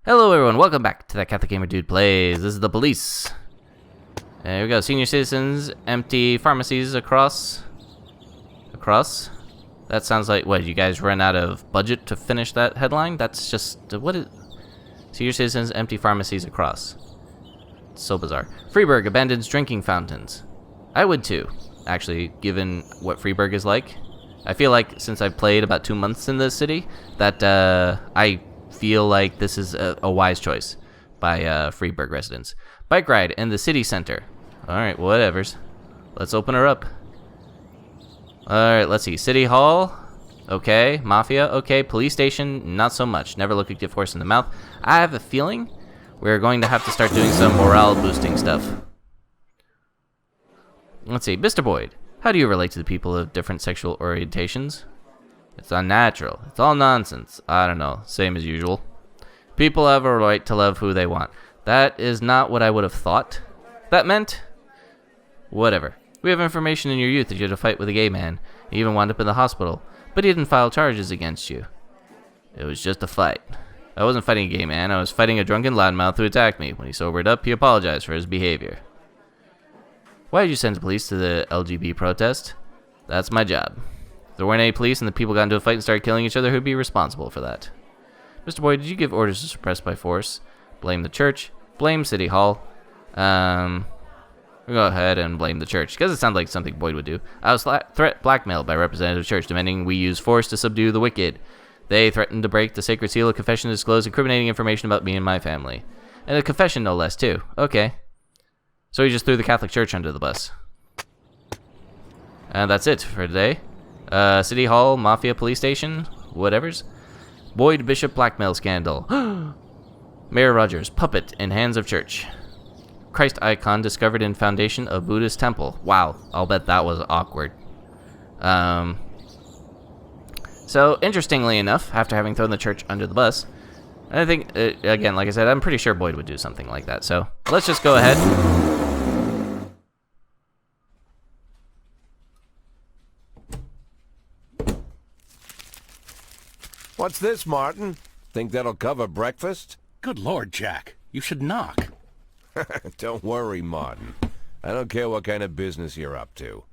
Hello everyone, welcome back to that Catholic Gamer Dude Plays. This is the police. There we go, senior citizens, empty pharmacies across. That sounds like, what, you guys ran out of budget to finish that headline? That's just, what is... Senior citizens, empty pharmacies across. It's so bizarre. Freiburg abandons drinking fountains. I would too, actually, given what Freiburg is like. I feel like since I've played about 2 months in this city, that I feel like this is a wise choice by Freiburg residents. Bike ride in the city center. Alright, whatevers. Let's open her up. Alright, let's see. City Hall. Okay. Mafia. Okay. Police station. Not so much. Never look a gift horse in the mouth. I have a feeling we're going to have to start doing some morale boosting stuff. Let's see. Mr. Boyd, how do you relate to the people of different sexual orientations? It's unnatural. It's all nonsense. I don't know. Same as usual. People have a right to love who they want. That is not what I would have thought that meant. Whatever. We have information in your youth that you had a fight with a gay man. He even wound up in the hospital. But he didn't file charges against you. It was just a fight. I wasn't fighting a gay man. I was fighting a drunken loudmouth who attacked me. When he sobered up, he apologized for his behavior. Why did you send police to the LGB protest? That's my job. If there weren't any police and the people got into a fight and started killing each other, who'd be responsible for that? Mr. Boyd, did you give orders to suppress by force? Blame the church. Blame City Hall. We'll go ahead and blame the church, because it sounds like something Boyd would do. I was blackmailed by representative church, demanding we use force to subdue the wicked. They threatened to break the sacred seal of confession to disclose incriminating information about me and my family. And a confession, no less, too. Okay. So he just threw the Catholic Church under the bus. And that's it for today. City Hall, Mafia, Police Station, whatevers. Boyd Bishop blackmail scandal. Mayor Rogers, puppet in hands of church. Christ icon discovered in foundation of Buddhist temple. Wow, I'll bet that was awkward. So, interestingly enough, after having thrown the church under the bus, I think, again, like I said, I'm pretty sure Boyd would do something like that. So, let's just go ahead. What's this, Martin? Think that'll cover breakfast? Good Lord, Jack. You should knock. Don't worry, Martin. I don't care what kind of business you're up to.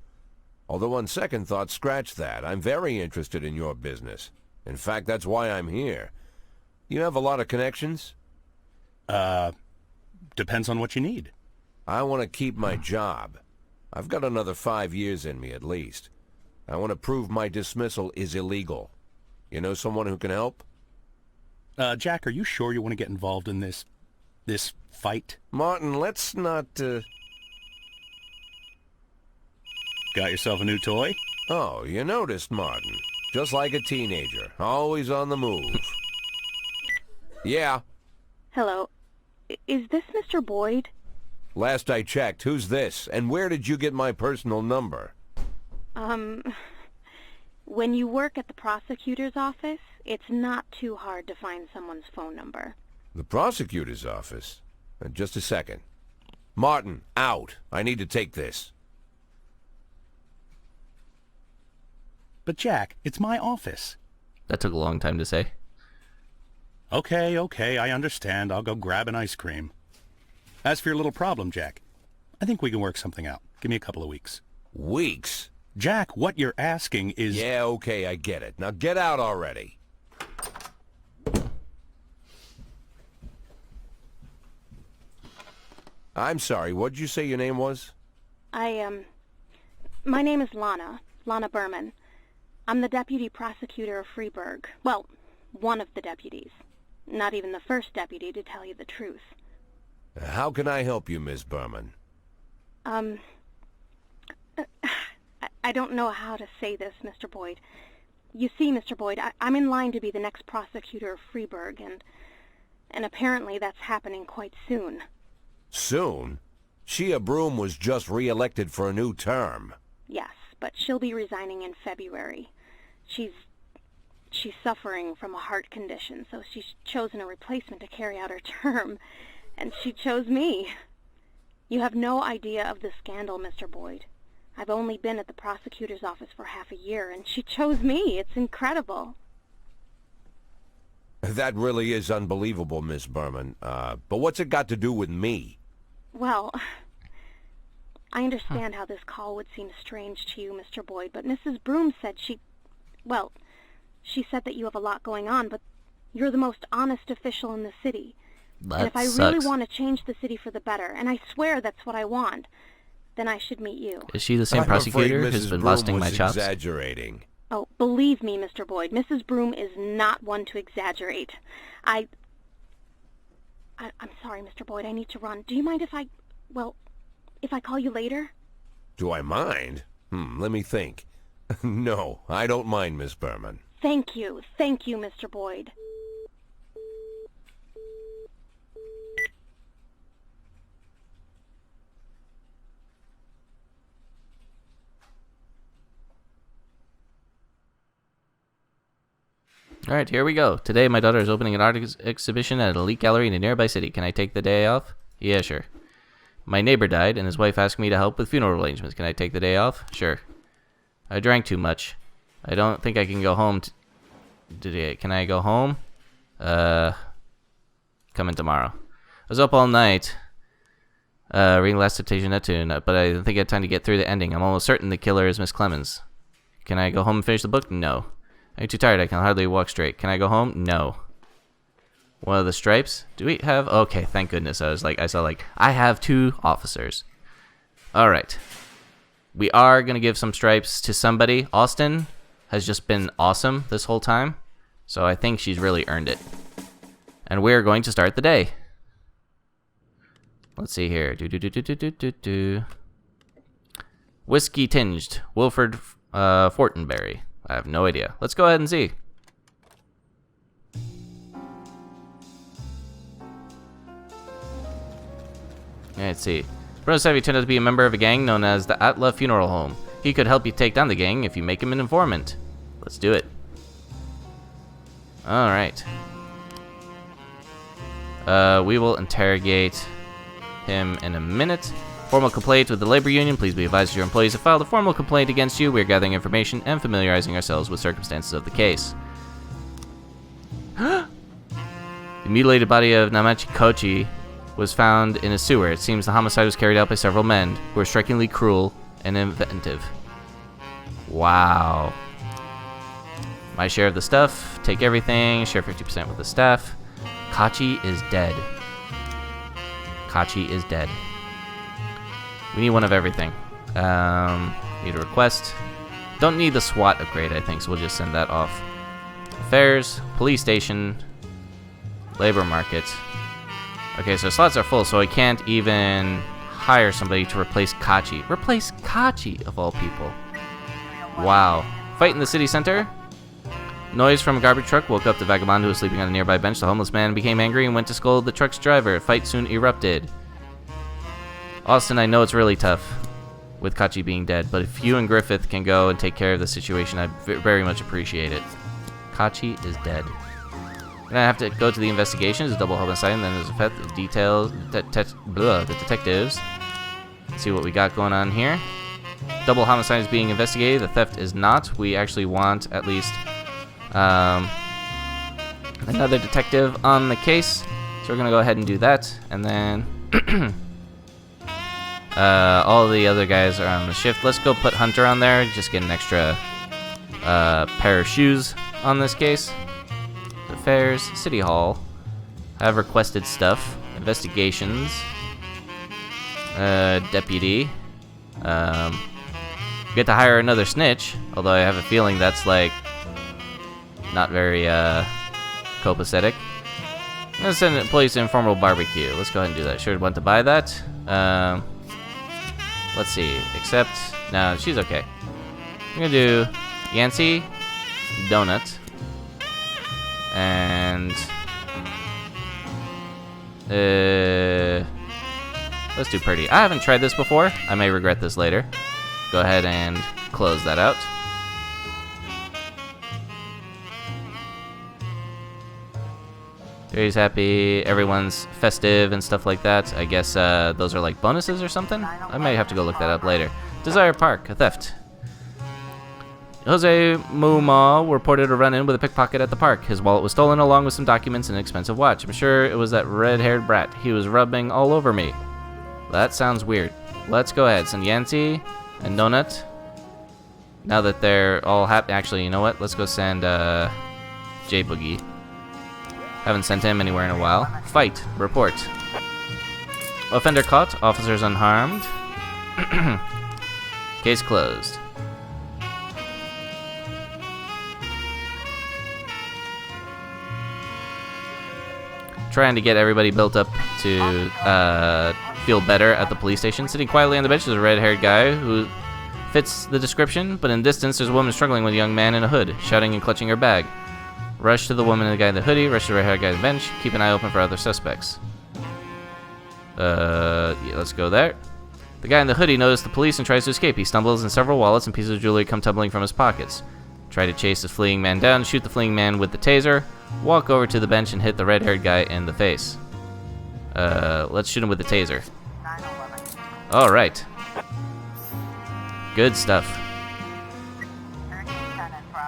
Although on second thought, scratch that. I'm very interested in your business. In fact, that's why I'm here. You have a lot of connections? Depends on what you need. I want to keep my job. I've got another 5 years in me, at least. I want to prove my dismissal is illegal. You know someone who can help? Jack, are you sure you want to get involved in this fight? Martin, let's not, Got yourself a new toy? Oh, you noticed, Martin. Just like a teenager, always on the move. Yeah. Hello. Is this Mr. Boyd? Last I checked, who's this? And where did you get my personal number? When you work at the prosecutor's office, it's not too hard to find someone's phone number. The prosecutor's office? Just a second. Martin, out. I need to take this. But Jack, it's my office. That took a long time to say. Okay, I understand. I'll go grab an ice cream. As for your little problem, Jack, I think we can work something out. Give me a couple of weeks. Weeks? Jack, what you're asking is... Yeah, okay, I get it. Now get out already. I'm sorry, what'd you say your name was? My name is Lana Berman. I'm the deputy prosecutor of Freiburg. Well, one of the deputies. Not even the first deputy, to tell you the truth. How can I help you, Miss Berman? I don't know how to say this, Mr. Boyd. You see, Mr. Boyd, I'm in line to be the next prosecutor of Freiburg, and apparently that's happening quite soon. Soon? Shia Broom was just re-elected for a new term. Yes, but she'll be resigning in February. She's suffering from a heart condition, so she's chosen a replacement to carry out her term, and she chose me. You have no idea of the scandal, Mr. Boyd. I've only been at the prosecutor's office for half a year, and she chose me. It's incredible. That really is unbelievable, Miss Berman. But what's it got to do with me? Well, I understand how this call would seem strange to you, Mr. Boyd, but Mrs. Broom said she said that you have a lot going on, but you're the most honest official in the city. And if I really want to change the city for the better, and I swear that's what I want, then I should meet you. Is she the same I'm prosecutor afraid who's Mrs. been Broom busting my was chops? exaggerating. Oh, believe me, Mr. Boyd, Mrs. Broom is not one to exaggerate. I'm sorry, Mr. Boyd, I need to run. Do you mind if I call you later? Do I mind? Let me think. No, I don't mind, Miss Berman. Thank you, Mr. Boyd. Alright, here we go. Today my daughter is opening an art exhibition at an elite gallery in a nearby city. Can I take the day off? Yeah, sure. My neighbor died, and his wife asked me to help with funeral arrangements. Can I take the day off? Sure. I drank too much. I don't think I can go home today. Can I go home? Come in tomorrow. I was up all night, reading Last Temptation Neptune, but I don't think I had time to get through the ending. I'm almost certain the killer is Miss Clemens. Can I go home and finish the book? No. I'm too tired. I can hardly walk straight. Can I go home? No. One of the stripes? Do we have? Okay, thank goodness. I saw I have 2 officers. Alright. We are going to give some stripes to somebody. Austin has just been awesome this whole time. So I think she's really earned it. And we're going to start the day. Let's see here. Whiskey tinged. Wilford Fortenberry. I have no idea. Let's go ahead and see. Let's see. Bruno Savvy turned out to be a member of a gang known as the Atla Funeral Home. He could help you take down the gang if you make him an informant. Let's do it. Alright. We will interrogate him in a minute. Formal complaint with the labor union. Please be advised your employees have filed a formal complaint against you. We are gathering information and familiarizing ourselves with circumstances of the case. The mutilated body of Namachi Kochi was found in a sewer. It seems the homicide was carried out by several men who were strikingly cruel and inventive. Wow. My share of the stuff. Take everything. Share 50% with the staff. Kachi is dead. Kachi is dead. We need one of everything. Need a request. Don't need the SWAT upgrade, I think, so we'll just send that off. Affairs, police station, labor market. Okay, so slots are full, so I can't even hire somebody to replace Kachi. Replace Kachi, of all people. Wow. Fight in the city center. Noise from a garbage truck woke up the vagabond who was sleeping on a nearby bench. The homeless man became angry and went to scold the truck's driver. Fight soon erupted. Austin, I know it's really tough with Kachi being dead, but if you and Griffith can go and take care of the situation, I very much appreciate it. Kachi is dead. Then I have to go to the investigations, a double homicide, and then there's a theft details, the detectives. Let's see what we got going on here. Double homicide is being investigated, the theft is not. We actually want at least another detective on the case, so we're going to go ahead and do that, and then all the other guys are on the shift. Let's go put Hunter on there, just get an extra pair of shoes on this case. Affairs, City Hall. I have requested stuff. Investigations. Deputy. Get to hire another snitch, although I have a feeling that's not very copacetic. I'm gonna send employees to informal barbecue. Let's go ahead and do that. Sure, want to buy that. Let's see. Except, no, she's okay. I'm gonna do Yancy, donut, and let's do Purdy. I haven't tried this before. I may regret this later. Go ahead and close that out. Terry's happy, everyone's festive and stuff like that. I guess those are like bonuses or something? I may have to go look that up later. Desire Park, a theft. Jose Muma reported a run-in with a pickpocket at the park. His wallet was stolen along with some documents and an expensive watch. I'm sure it was that red-haired brat. He was rubbing all over me. That sounds weird. Let's go ahead. Send Yancy and Donut. Now that they're all happy. Actually, you know what? Let's go send J Boogie. Haven't sent him anywhere in a while. Fight. Report. Offender caught. Officers unharmed. Case closed. Trying to get everybody built up to feel better at the police station. Sitting quietly on the bench is a red-haired guy who fits the description, but in the distance there's a woman struggling with a young man in a hood, shouting and clutching her bag. Rush to the woman and the guy in the hoodie, rush to the red-haired guy on the bench, keep an eye open for other suspects. Yeah, let's go there. The guy in the hoodie notices the police and tries to escape. He stumbles and several wallets and pieces of jewelry come tumbling from his pockets. Try to chase the fleeing man down, shoot the fleeing man with the taser, walk over to the bench and hit the red-haired guy in the face. Let's shoot him with the taser. Alright. Good stuff.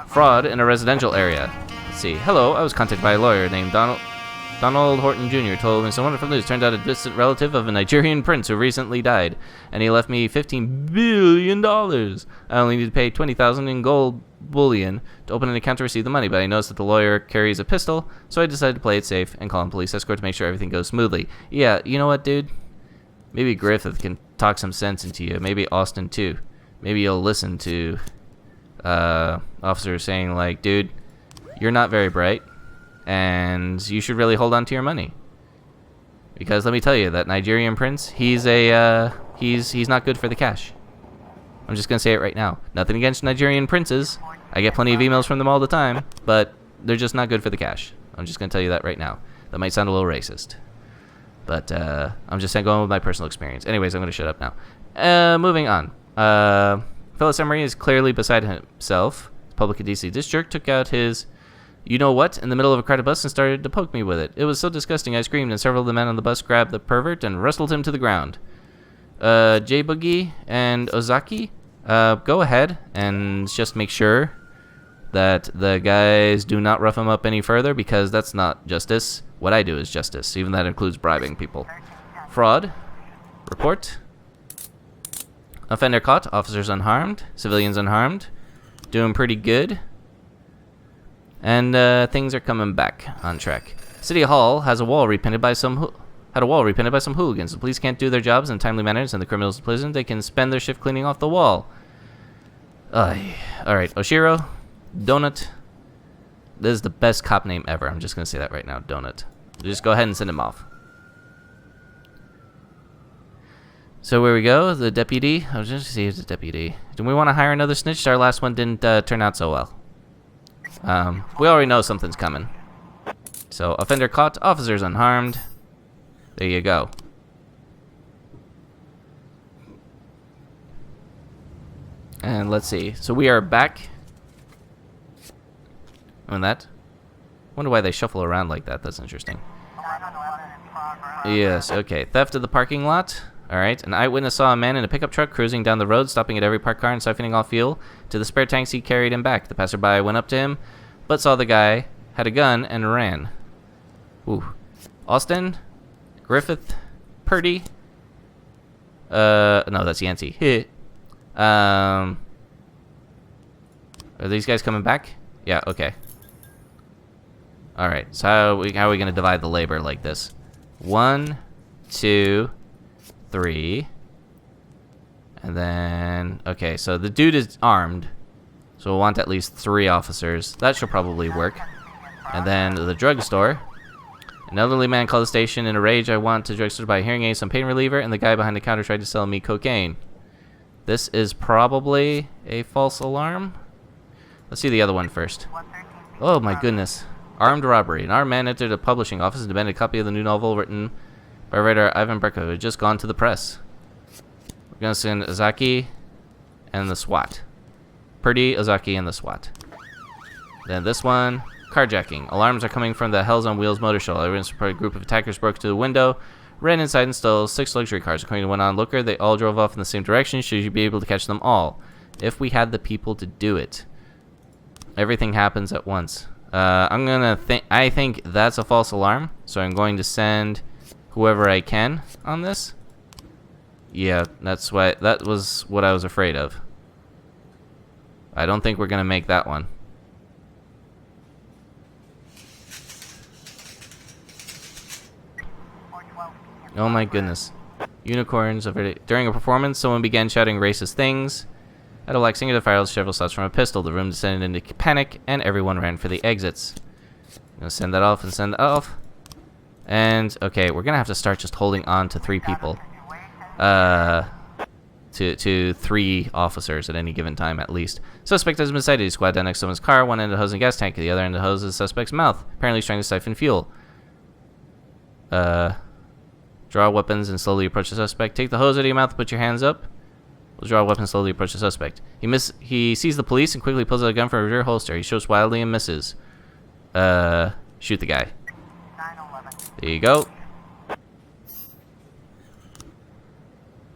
Fraud in a residential area. Let's see. Hello, I was contacted by a lawyer named Donald Horton Jr. told me some wonderful news. Turned out a distant relative of a Nigerian prince who recently died, and he left me $15 billion. I only need to pay $20,000 in gold bullion to open an account to receive the money, but I noticed that the lawyer carries a pistol, so I decided to play it safe and call in police escort to make sure everything goes smoothly. Yeah, you know what, dude? Maybe Griffith can talk some sense into you. Maybe Austin, too. Maybe you'll listen to officers saying, like, dude, you're not very bright, and you should really hold on to your money. Because let me tell you, that Nigerian prince, he's not good for the cash. I'm just gonna say it right now. Nothing against Nigerian princes. I get plenty of emails from them all the time, but they're just not good for the cash. I'm just gonna tell you that right now. That might sound a little racist, but I'm just saying, going with my personal experience. Anyways, I'm gonna shut up now. Moving on. Phyllis Emery is clearly beside himself. Public at DC. This jerk took out his you-know-what in the middle of a crowded bus and started to poke me with it. It was so disgusting I screamed, and several of the men on the bus grabbed the pervert and wrestled him to the ground. J Boogie and Ozaki, go ahead and just make sure that the guys do not rough him up any further, because that's not justice. What I do is justice. Even that includes bribing people. Fraud. Report. Offender caught. Officers unharmed. Civilians unharmed. Doing pretty good. And things are coming back on track. City Hall has a wall repainted by some hooligans. The police can't do their jobs in a timely manner and send the criminals to prison. They can spend their shift cleaning off the wall. Alright, Oshiro, Donut. This is the best cop name ever. I'm just going to say that right now, Donut. Just go ahead and send him off. So where we go, the deputy. I was just see if the deputy. Do we want to hire another snitch? Our last one didn't turn out so well. We already know something's coming. So offender caught, officers unharmed. There you go. And let's see. So we are back on that. Wonder why they shuffle around like that. That's interesting. Yes, okay. Theft of the parking lot. Alright. An eyewitness saw a man in a pickup truck cruising down the road, stopping at every parked car and siphoning off fuel to the spare tanks he carried him back. The passerby went up to him, but saw the guy had a gun and ran. Ooh. Austin, Griffith, Purdy. No, that's Yancey. Are these guys coming back? Yeah, okay. Alright, so how are we going to divide the labor like this? 1, 2, 3. And then, okay, so the dude is armed. So we'll want at least 3 officers. That should probably work. And then the drugstore. An elderly man called the station in a rage. I want to drugstore to buy a hearing aid, some pain reliever, and the guy behind the counter tried to sell me cocaine. This is probably a false alarm. Let's see the other one first. Oh my goodness. Armed robbery. An armed man entered a publishing office and demanded a copy of the new novel written by writer Ivan Berko, who had just gone to the press. We're going to send Ozaki and the SWAT. Purdy, Ozaki, and the SWAT. Then this one, carjacking. Alarms are coming from the Hells on Wheels motor show. A group of attackers broke to the window, ran inside and stole 6 luxury cars. According to one onlooker, they all drove off in the same direction. Should you be able to catch them all? If we had the people to do it. Everything happens at once. I think that's a false alarm, so I'm going to send whoever I can on this. Yeah, that was what I was afraid of. I don't think we're gonna make that one. Oh my goodness. Unicorns during a performance, someone began shouting racist things. At a like singer, the fired several shots from a pistol. The room descended into panic, and everyone ran for the exits. I'm gonna send that off and send that off. And okay, we're gonna have to start just holding on to 3 people. To 3 officers at any given time at least. Suspect has been sighted. He squatted down next to someone's car. One end of the hose in a gas tank. At the other end of the hose is the suspect's mouth. Apparently he's trying to siphon fuel. Draw weapons and slowly approach the suspect. Take the hose out of your mouth and put your hands up. We'll draw a weapon and slowly approach the suspect. He sees the police and quickly pulls out a gun from a rear holster. He shoots wildly and misses. Shoot the guy. There you go.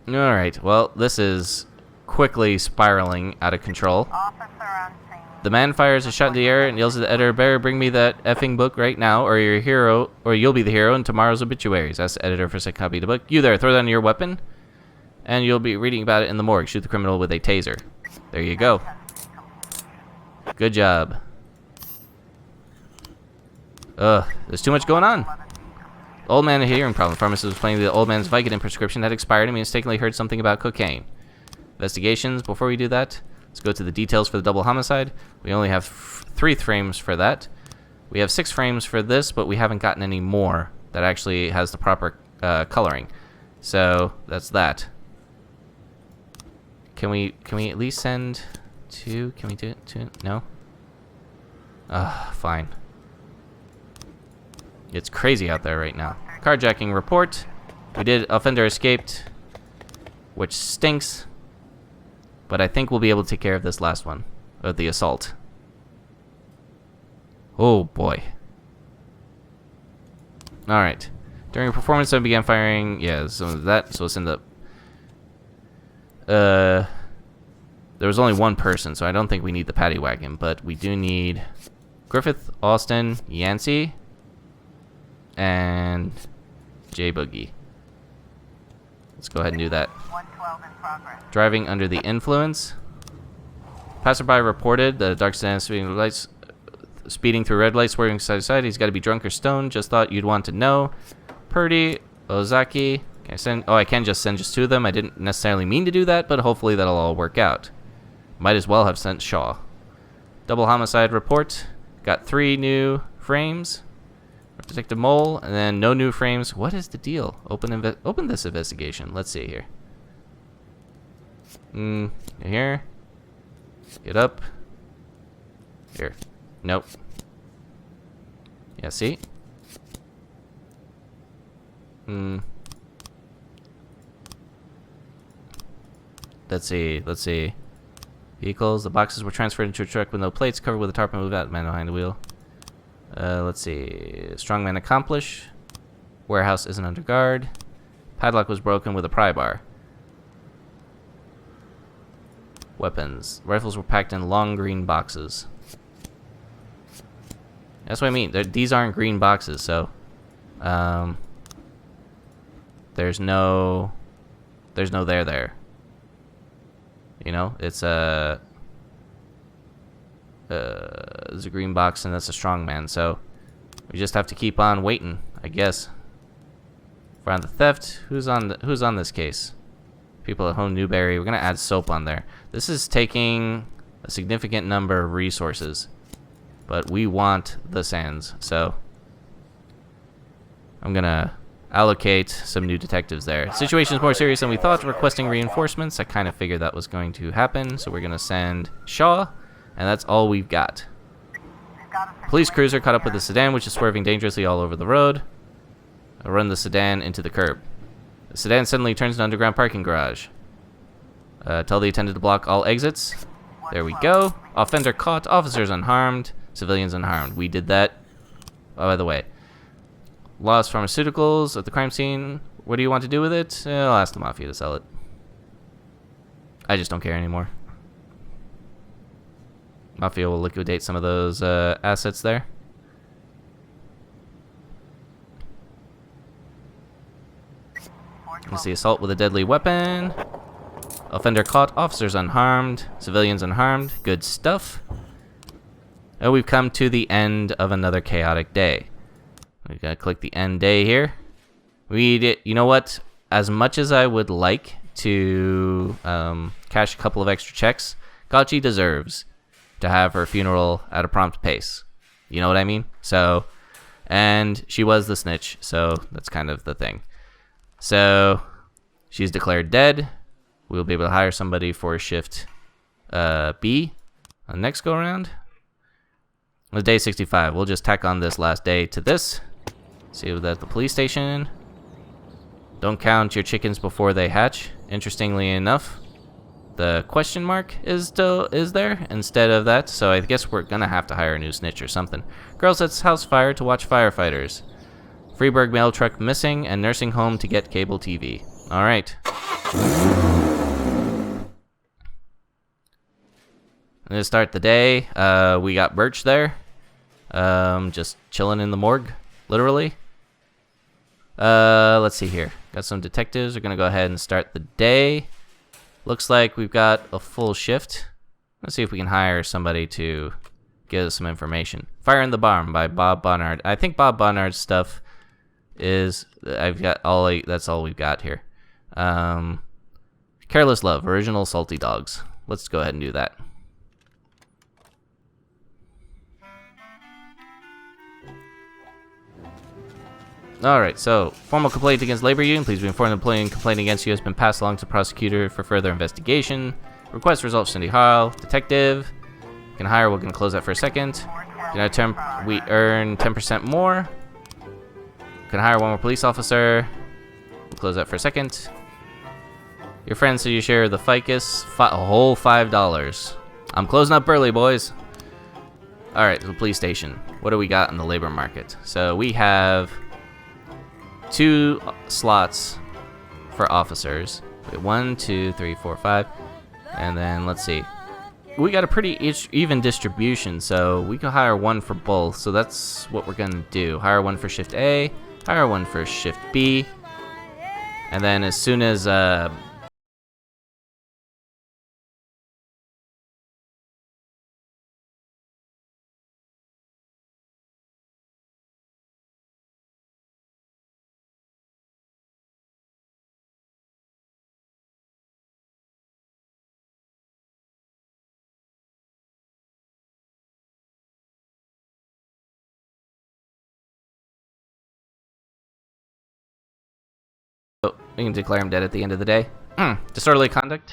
Alright, well, this is quickly spiraling out of control. The man fires a shot in the air and yells at the editor, "Better bring me that effing book right now, or you're a hero, or you'll be the hero in tomorrow's obituaries." That's the editor for a second copy of the book. "You there, throw down your weapon, and you'll be reading about it in the morgue. Shoot the criminal with a taser." There you go. Good job. There's too much going on. Old man had a hearing problem. The pharmacist was explaining the old man's Vicodin prescription had expired and he mistakenly heard something about cocaine. Investigations. Before we do that, let's go to the details for the double homicide. We only have 3 frames for that. We have 6 frames for this, but we haven't gotten any more that actually has the proper coloring. So that's that. Can we at least send 2? Can we do it 2? No. Fine. It's crazy out there right now. Carjacking report. We did. Offender escaped, which stinks. But I think we'll be able to take care of this last one. The assault. Oh boy. Alright. During a performance, I began firing. Yeah, some of that. So it's in the. There was only 1 person, so I don't think we need the paddy wagon. But we do need Griffith, Austin, Yancey, and J Boogie. Let's go ahead and do that. 112 in progress. Driving under the influence. Passerby reported the dark sedan speeding through red lights, swerving side to side. He's got to be drunk or stoned. Just thought you'd want to know. Purdy, Ozaki. Can I send? Oh, I can just send just 2 of them. I didn't necessarily mean to do that, but hopefully that'll all work out. Might as well have sent Shaw. Double homicide report. Got 3 new frames. Detective Mole, and then no new frames. What is the deal? Open this investigation. Let's see here. Here. Get up. Here. Nope. Yeah, see? Let's see. Vehicles. The boxes were transferred into a truck with no plates, covered with a tarp and moved out. Man behind the wheel. Let's see. Strongman accomplish. Warehouse isn't under guard. Padlock was broken with a pry bar. Weapons. Rifles were packed in long green boxes. That's what I mean. These aren't green boxes, so there's no there. You know, it's there's a green box and that's a strongman, so we just have to keep on waiting, I guess. For on the theft, who's on this case? People at home, Newberry. We're gonna add soap on there. This is taking a significant number of resources, but we want the sands, so I'm gonna allocate some new detectives there. Situation is more serious than we thought. Requesting reinforcements. I kind of figured that was going to happen, so we're gonna send Shaw. And that's all we've got. Police cruiser caught up with the sedan, which is swerving dangerously all over the road. I'll run the sedan into the curb. The sedan suddenly turns an underground parking garage. Tell the attendant to block all exits. There we go. Offender caught. Officers unharmed. Civilians unharmed. We did that. Oh, by the way. Lost pharmaceuticals at the crime scene. What do you want to do with it? I'll ask the Mafia to sell it. I just don't care anymore. Mafia will liquidate some of those assets there. Let's see, assault with a deadly weapon. Offender caught, officers unharmed, civilians unharmed. Good stuff. And we've come to the end of another chaotic day. We gotta click the end day here. You know what? As much as I would like to cash a couple of extra checks, Gotchi deserves to have her funeral at a prompt pace. You know what I mean? So, and she was the snitch, so that's kind of the thing. So, she's declared dead. We'll be able to hire somebody for shift B on the next go around. It was day 65. We'll just tack on this last day to this. See that at the police station. Don't count your chickens before they hatch. Interestingly enough, the question mark is there instead of that, so I guess we're gonna have to hire a new snitch or something. Girl sets house fire to watch firefighters. Freeburg mail truck missing and nursing home to get cable TV. Alright. I'm gonna start the day. We got Birch there. Just chilling in the morgue, literally. Let's see here. Got some detectives. We're gonna go ahead and start the day. Looks like we've got a full shift. Let's see if we can hire somebody to give us some information. Fire in the Barn by Bob Barnard. I think Bob Barnard's stuff is that's all we've got here. Careless Love, original Salty Dogs. Let's go ahead and do that. Alright, so, formal complaint against labor union. Please be informed the employee complaining against you has been passed along to the prosecutor for further investigation. Request results Cindy Hall. Detective. Can hire, we're going to close that for a second. We earn 10% more. Can hire one more police officer. We'll close that for a second. Your friends so you share the ficus. A whole $5. I'm closing up early, boys. Alright, the police station. What do we got in the labor market? So we have 2 slots for officers. We have 1, 2, 3, 4, 5. And then let's see. We got a pretty even distribution, so we can hire 1 for both. So that's what we're gonna do. Hire 1 for shift A, hire 1 for shift B, and then as soon as we can declare him dead at the end of the day. Disorderly conduct.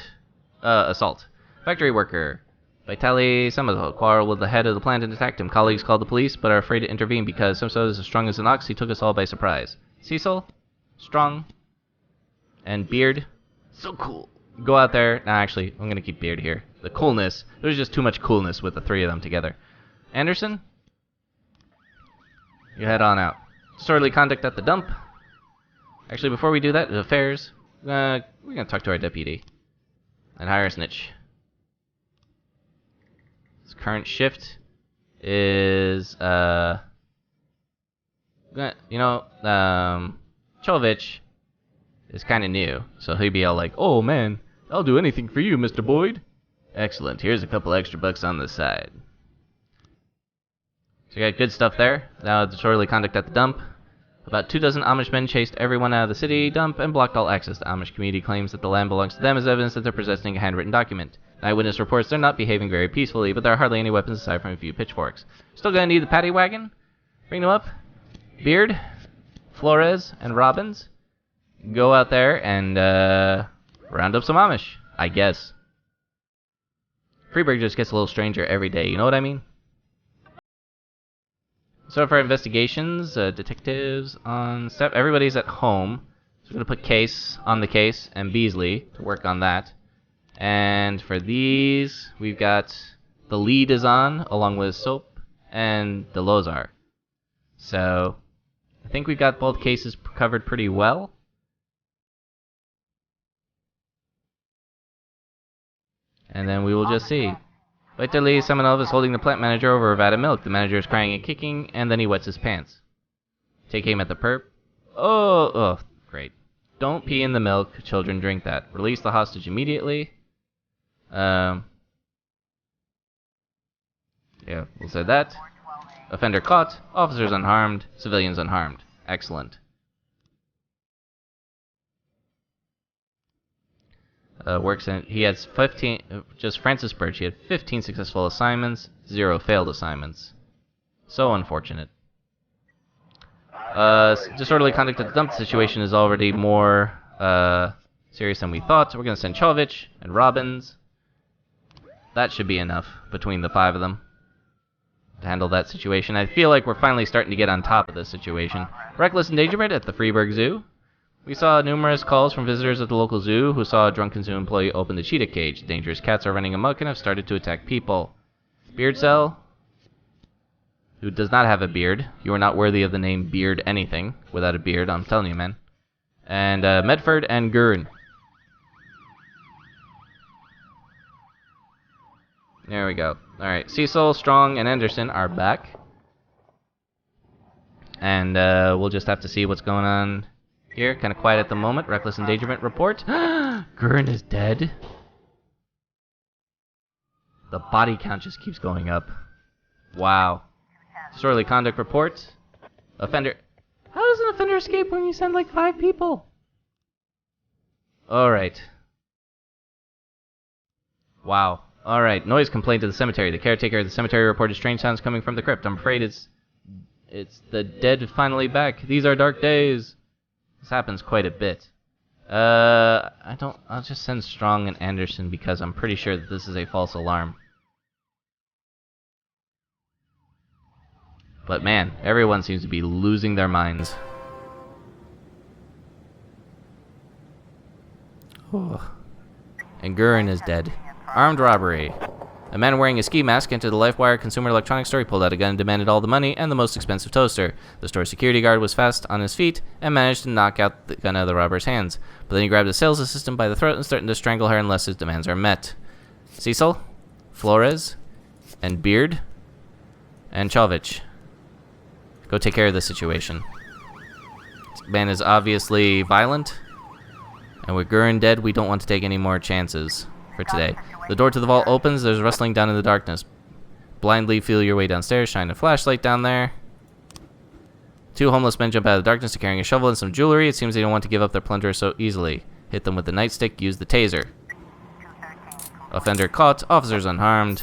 Assault. Factory worker. Vitali Samazo quarreled with the head of the plant and attacked him. Colleagues called the police, but are afraid to intervene because Samazo is as strong as an ox. He took us all by surprise. Cecil. Strong. And Beard. So cool. Go out there. Nah, actually, I'm going to keep Beard here. The coolness. There's just too much coolness with the 3 of them together. Anderson. You head on out. Disorderly conduct at the dump. Actually, before we do that, affairs, we're going to talk to our deputy and hire a snitch. His current shift is, Chovich is kind of new, so he'll be all like, "Oh man, I'll do anything for you, Mr. Boyd." Excellent, here's a couple extra bucks on the side. So you got good stuff there. Now disorderly conduct at the dump. About 24 Amish men chased everyone out of the city dump and blocked all access. The Amish community claims that the land belongs to them as evidence that they're possessing a handwritten document. Eyewitness reports they're not behaving very peacefully, but there are hardly any weapons aside from a few pitchforks. Still gonna need the paddy wagon? Bring them up. Beard, Flores, and Robbins. Go out there and round up some Amish, I guess. Freeburg just gets a little stranger every day, you know what I mean? So for investigations, detectives on step, everybody's at home. So we're going to put Case on the case and Beasley to work on that. And for these, we've got the lead is on, along with Soap and the Lozar. So I think we've got both cases covered pretty well. And then we will just see. Vitali Semenov is holding the plant manager over a vat of milk. The manager is crying and kicking, and then he wets his pants. Take aim at the perp. Oh, great. Don't pee in the milk. Children drink that. Release the hostage immediately. Yeah, we'll say that. Offender caught. Officers unharmed. Civilians unharmed. Excellent. He has 15, just Francis Birch, he had 15 successful assignments, 0 failed assignments. So unfortunate. Disorderly conduct at the dump situation is already more serious than we thought. We're going to send Chovich and Robbins. That should be enough between the 5 of them to handle that situation. I feel like we're finally starting to get on top of this situation. Reckless endangerment at the Freiburg Zoo. We saw numerous calls from visitors at the local zoo who saw a drunken zoo employee open the cheetah cage. Dangerous cats are running amok and have started to attack people. Beard Cell, who does not have a beard. You are not worthy of the name Beard anything without a beard, I'm telling you, man. And Medford and Gurn. There we go. Alright, Cecil, Strong, and Anderson are back. And we'll just have to see what's going on here. Kind of quiet at the moment. Reckless endangerment report. Gurn is dead. The body count just keeps going up. Wow. Disorderly conduct report. Offender. How does an offender escape when you send like 5 people? Alright. Wow. Alright. Noise complaint to the cemetery. The caretaker of the cemetery reported strange sounds coming from the crypt. I'm afraid it's the dead finally back. These are dark days. This happens quite a bit. I'll just send Strong and Anderson because I'm pretty sure that this is a false alarm. But man, everyone seems to be losing their minds. Oh. And Gurn is dead. Armed robbery. A man wearing a ski mask entered the LifeWire consumer electronics store. He pulled out a gun and demanded all the money and the most expensive toaster. The store security guard was fast on his feet and managed to knock out the gun out of the robber's hands. But then he grabbed a sales assistant by the throat and threatened to strangle her unless his demands are met. Cecil, Flores, and Beard, and Chovich. Go take care of the situation. This man is obviously violent. And with Gurn dead, we don't want to take any more chances for today. The door to the vault opens. There's rustling down in the darkness. Blindly feel your way downstairs. Shine a flashlight down there. 2 homeless men jump out of the darkness carrying a shovel and some jewelry. It seems they don't want to give up their plunder so easily. Hit them with the nightstick. Use the taser. Offender caught. Officers unharmed.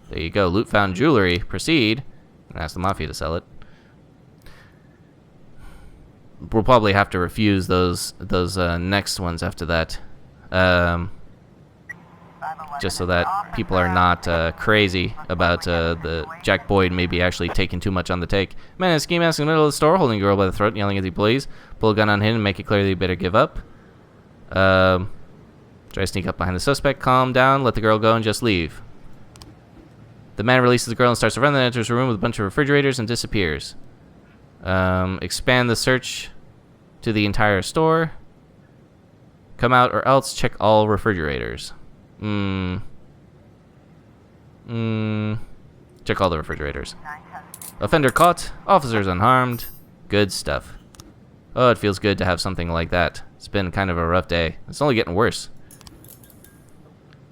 There you go. Loot found jewelry. Proceed. And ask the Mafia to sell it. We'll probably have to refuse those next ones after that. Just so that people are not crazy about the Jack Boyd maybe actually taking too much on the take. Man in a ski mask in the middle of the store, holding a girl by the throat, yelling at the employees. Pull a gun on him and make it clear that he better give up. Try to sneak up behind the suspect. Calm down, let the girl go, and just leave. The man releases the girl and starts to run, then enters a room with a bunch of refrigerators and disappears. Expand the search to the entire store. Come out or else check all refrigerators. Check all the refrigerators. Offender caught. Officers unharmed. Good stuff. Oh, it feels good to have something like that. It's been kind of a rough day. It's only getting worse.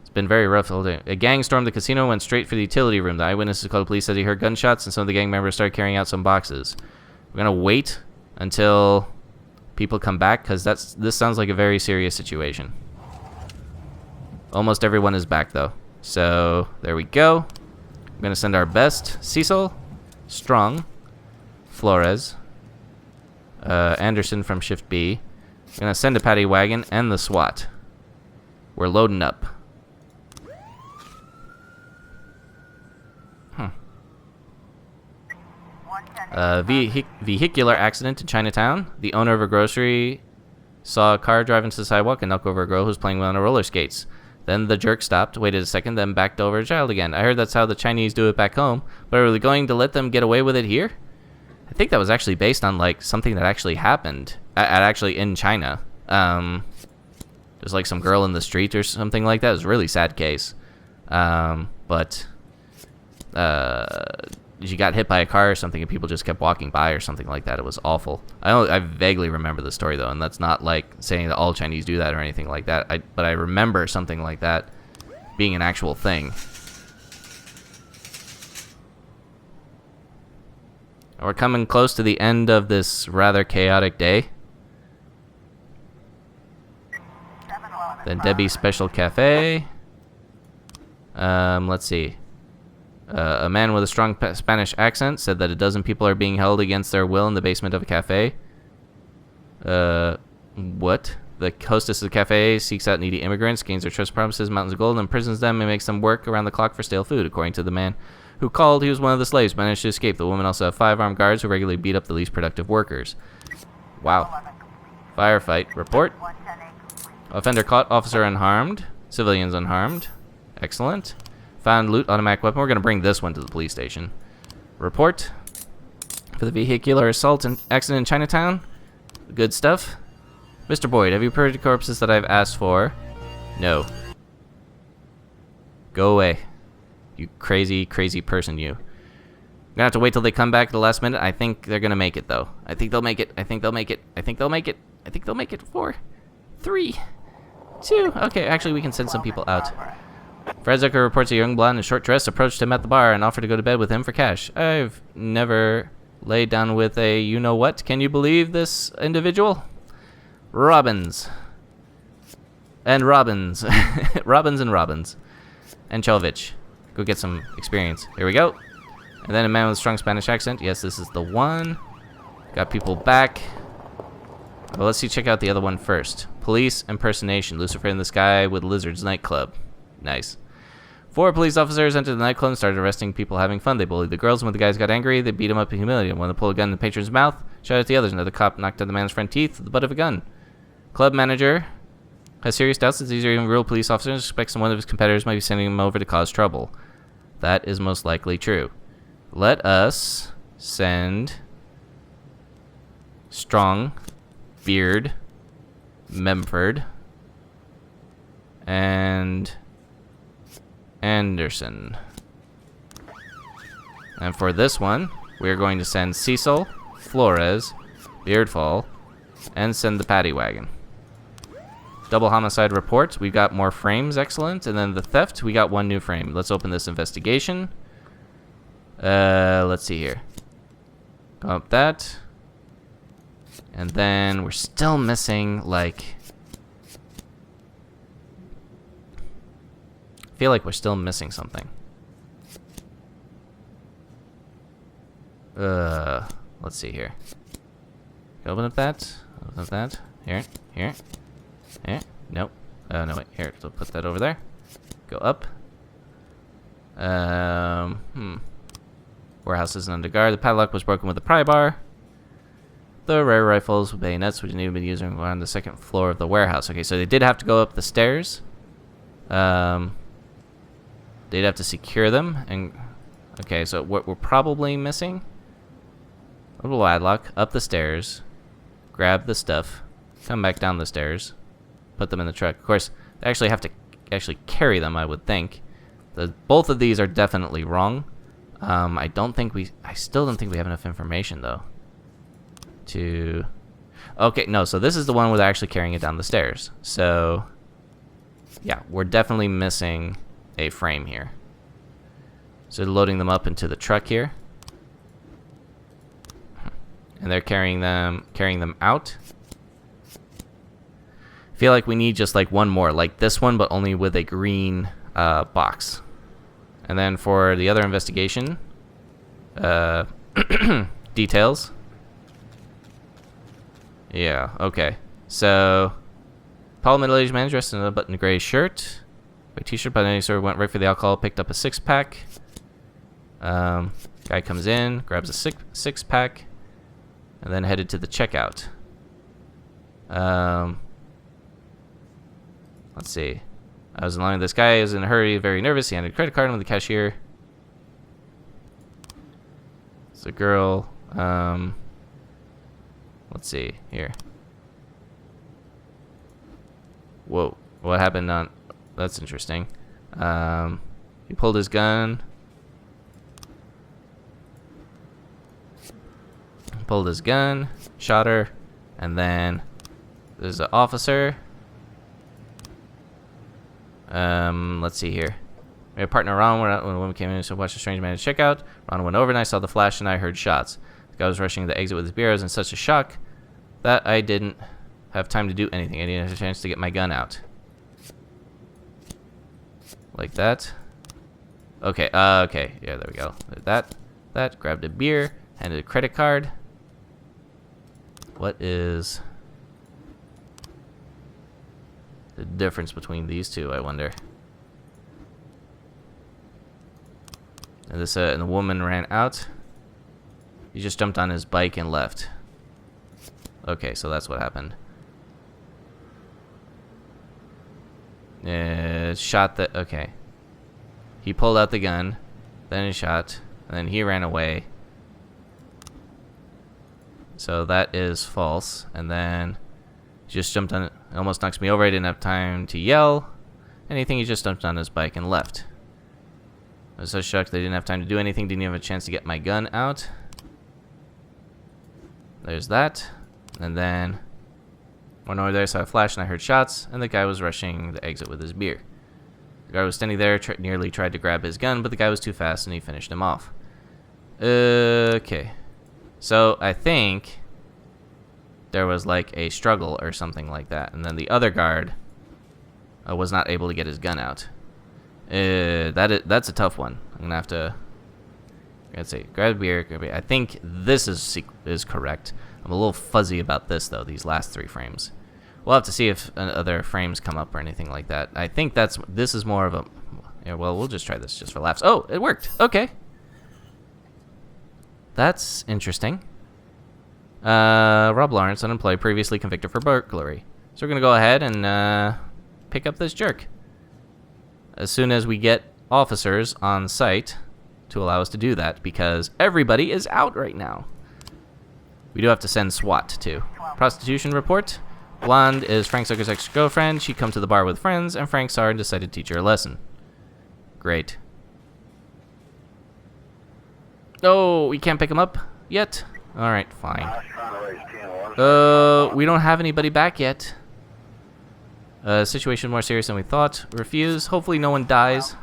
It's been very rough all day. A gang stormed the casino and went straight for the utility room. The eyewitnesses called the police, said he heard gunshots, and some of the gang members started carrying out some boxes. We're gonna wait until people come back, because this sounds like a very serious situation. Almost everyone is back, though. So, there we go. I'm going to send our best. Cecil, Strong, Flores, Anderson from Shift B. I'm going to send a paddy wagon and the SWAT. We're loading up. Vehicular accident in Chinatown. The owner of a grocery saw a car drive into the sidewalk and knock over a girl who was playing on roller skates. Then the jerk stopped, waited a second, then backed over a child again. I heard that's how the Chinese do it back home, but are we going to let them get away with it here? I think that was actually based on like something that actually happened actually in China. There's like some girl in the street or something like that. It was a really sad case. but she got hit by a car or something, and people just kept walking by or something like that. It was awful. I vaguely remember the story, though, and that's not like saying that all Chinese do that or anything like that. But I remember something like that being an actual thing. We're coming close to the end of this rather chaotic day. Then Debbie's Special Cafe. Let's see. A man with a strong Spanish accent said that a dozen people are being held against their will in the basement of a cafe. What? The hostess of the cafe seeks out needy immigrants, gains their trust promises, mountains of gold, and imprisons them and makes them work around the clock for stale food. According to the man who called, he was one of the slaves, managed to escape. The woman also had 5 armed guards who regularly beat up the least productive workers. Wow. Firefight. Report. Offender caught, officer unharmed, civilians unharmed. Excellent. Found loot, automatic weapon. We're going to bring this one to the police station. Report for the vehicular assault and accident in Chinatown. Good stuff. Mr. Boyd, have you purged the corpses that I've asked for? No. Go away. You crazy, crazy person, you. I'm going to have to wait till they come back at the last minute. I think they're going to make it, though. I think they'll make it. I think they'll make it. I think they'll make it. I think they'll make it. 4, 3, 2. Okay, actually, we can send some people out. Fred Zucker reports a young blonde in a short dress approached him at the bar and offered to go to bed with him for cash. I've never laid down with a you-know-what. Can you believe this individual? Robbins. And Robbins. Robbins and Robbins. And Chovich. Go get some experience. Here we go. And then a man with a strong Spanish accent. Yes, this is the one. Got people back. Well, let's see. Check out the other one first. Police impersonation. Lucifer in the Sky with Lizards nightclub. Nice. 4 police officers entered the nightclub and started arresting people having fun. They bullied the girls, and when the guys got angry, they beat him up and humiliated him. When they pulled a gun in the patron's mouth, shot at the others. Another cop knocked out the man's front teeth with the butt of a gun. Club manager has serious doubts that these are even real police officers. Suspects one of his competitors might be sending him over to cause trouble. That is most likely true. Let us send Strong, Beard, Memford, and Anderson. And for this one, we're going to send Cecil, Flores, Beardfall, and send the Paddy Wagon. Double homicide report. We got more frames. Excellent. And then the theft. We got 1 new frame. Let's open this investigation. Let's see here. Go up that. And then we're still missing, like... I feel like we're still missing something. Let's see here. Open up that. Open up that. Here. Here. Here. Nope. No, wait. Here. So put that over there. Go up. Warehouse isn't under guard. The padlock was broken with a pry bar. The rare rifles with bayonets, which didn't even been used on the 2nd floor of the warehouse. Okay, so they did have to go up the stairs. They'd have to secure them. And okay, so what we're probably missing... A little padlock, up the stairs, grab the stuff, come back down the stairs, put them in the truck. Of course, they actually have to actually carry them, I would think. Both of these are definitely wrong. I still don't think we have enough information, though. Okay, no, so this is the one with actually carrying it down the stairs. So, yeah, we're definitely missing a frame here. So loading them up into the truck here. And they're carrying them out. I feel like we need just like 1 more, like this one, but only with a green box. And then for the other investigation, details. Yeah, okay. So, tall middle-aged man dressed in a button gray shirt, white t-shirt, but then he sort of went right for the alcohol, picked up a 6-pack. Guy comes in, grabs a 6-pack, and then headed to the checkout. Let's see. I was in line with this guy. He was in a hurry, very nervous. He handed a credit card to the cashier. It's a girl. Let's see here. Whoa, what happened on... That's interesting. He pulled his gun. Pulled his gun, shot her, and then there's an officer. Let's see here. We had partner Ron when the woman came in and watched a strange man at checkout. Ron went over and I saw the flash and I heard shots. The guy was rushing to the exit with his beer. I was in such a shock that I didn't have time to do anything. I didn't have a chance to get my gun out. Like that. Okay, okay. Yeah, there we go. That. Grabbed a beer, handed a credit card. What is the difference between these two, I wonder? And this and the woman ran out. He just jumped on his bike and left. Okay, so that's what happened. Shot the... Okay. He pulled out the gun, then he shot, and then he ran away. So that is false. And then he just jumped on it. Almost knocks me over. I didn't have time to yell anything. He just jumped on his bike and left. I was so shocked they didn't have time to do anything. Didn't even have a chance to get my gun out. There's that. And then went over there, saw a flash, and I heard shots. And the guy was rushing the exit with his beer. The guy was standing there, nearly tried to grab his gun, but the guy was too fast and he finished him off. Okay. So I think there was like a struggle or something like that, and then the other guard was not able to get his gun out. That's a tough one. I'm gonna have to. Let's see. Grab beer. I think this is correct. I'm a little fuzzy about this though. These last 3 frames. We'll have to see if other frames come up or anything like that. I think this is more of a. Yeah, well, we'll just try this just for laughs. Oh, it worked. Okay. That's interesting. Rob Lawrence, unemployed, previously convicted for burglary. So we're going to go ahead and pick up this jerk. As soon as we get officers on site to allow us to do that, because everybody is out right now. We do have to send SWAT too. Prostitution report. Blonde is Frank Zucker's ex-girlfriend. She come to the bar with friends, and Frank saw her and decided to teach her a lesson. Great. Oh, we can't pick him up yet? Alright, fine. We don't have anybody back yet. Situation more serious than we thought. Refuse. Hopefully no one dies.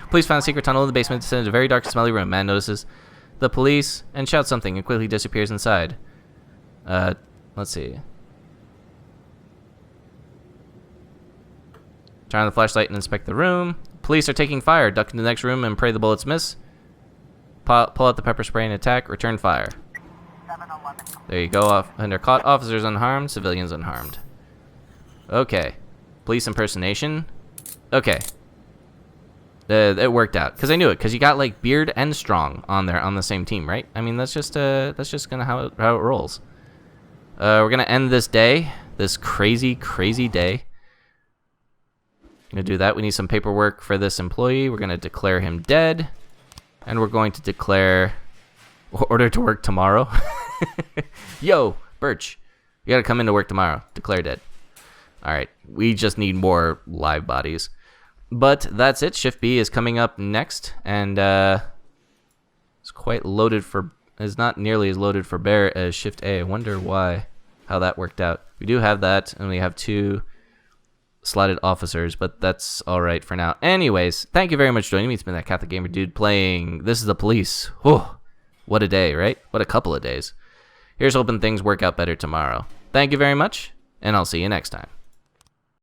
Police found a secret tunnel in the basement, descended to a very dark, smelly room. Man notices the police and shouts something and quickly disappears inside. Let's see. Turn on the flashlight and inspect the room. Police are taking fire. Duck into the next room and pray the bullets miss. Pull out the pepper spray and attack. Return fire. There you go. Off and they're caught. Officers unharmed. Civilians unharmed. Okay. Police impersonation. Okay. It worked out because I knew it. Because you got like Beard and Strong on there on the same team, right? I mean, that's just kind of how it rolls. We're gonna end this day. This crazy day. Gonna do that. We need some paperwork for this employee. We're gonna declare him dead, and we're going to declare order to work tomorrow. Yo, Birch, you gotta come into work tomorrow. Declare dead. All right, we just need more live bodies, but that's it. Shift B is coming up next, and it's quite loaded for. Is not nearly as loaded for Bear as Shift A. I wonder how that worked out. We do have that, and we have 2 slotted officers, but that's all right for now. Anyways, thank you very much for joining me. It's been that Catholic Gamer Dude playing This is the Police. Oh, what a day, right? What a couple of days. Here's hoping things work out better tomorrow. Thank you very much, and I'll see you next time.